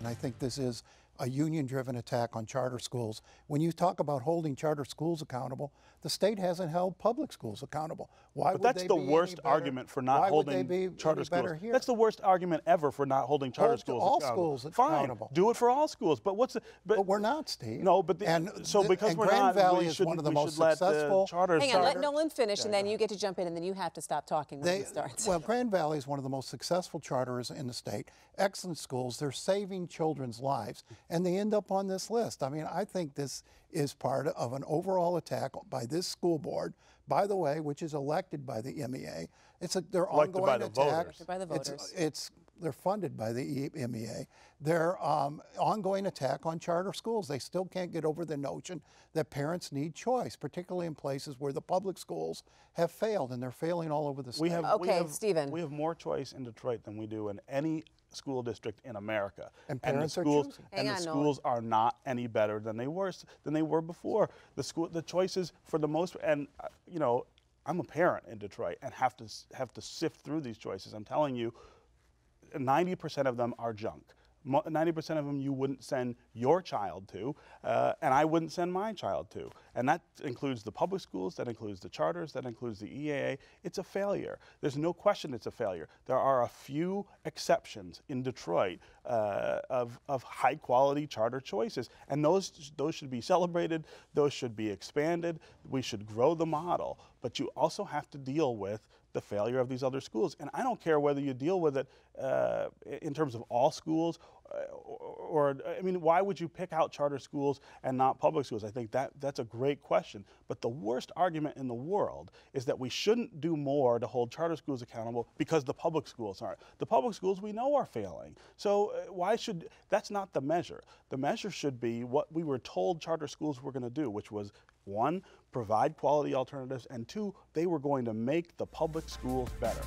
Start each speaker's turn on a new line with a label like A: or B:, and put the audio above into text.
A: And I think this is a union-driven attack on charter schools. When you talk about holding charter schools accountable, the state hasn't held public schools accountable. Why would they be any better?
B: But that's the worst argument for not holding charter schools. That's the worst argument ever for not holding charter schools accountable.
A: All schools accountable.
B: Fine, do it for all schools. But what's the,
A: but we're not, Steve.
B: No, but because we're
A: Grand
B: not,
A: Valley is one of the most successful.
C: Hang on, let Nolan finish, and then you get to jump in, and then you have to stop talking when he starts.
A: Well, Grand Valley is one of the most successful charters in the state. Excellent schools. They're saving children's lives, and they end up on this list. I mean, I think this is part of an overall attack by this school board, by the way, which is elected by the MEA. It's their ongoing attack.
C: By the voters.
A: They're funded by the MEA. Their ongoing attack on charter schools. They still can't get over the notion that parents need choice, particularly in places where the public schools have failed, and they're failing all over the state.
C: Stephen.
B: We have more choice in Detroit than we do in any school district in America,
A: and parents
B: the schools,
A: are
B: schools are not any better than they were before. The choices for the most, and you know, I'm a parent in Detroit and have to sift through these choices. I'm telling you, 90% of them are junk. 90% of them you wouldn't send your child to, and I wouldn't send my child to. And that includes the public schools, that includes the charters, that includes the EAA. It's a failure. There's no question it's a failure. There are a few exceptions in Detroit of high quality charter choices, and those should be celebrated, those should be expanded, we should grow the model, but you also have to deal with the failure of these other schools. And I don't care whether you deal with it in terms of all schools or I mean, why would you pick out charter schools and not public schools? I think that's a great question. But the worst argument in the world is that we shouldn't do more to hold charter schools accountable because the public schools aren't. The public schools we know are failing. So that's not the measure. The measure should be what we were told charter schools were going to do, which was, one, provide quality alternatives, and two, they were going to make the public schools better.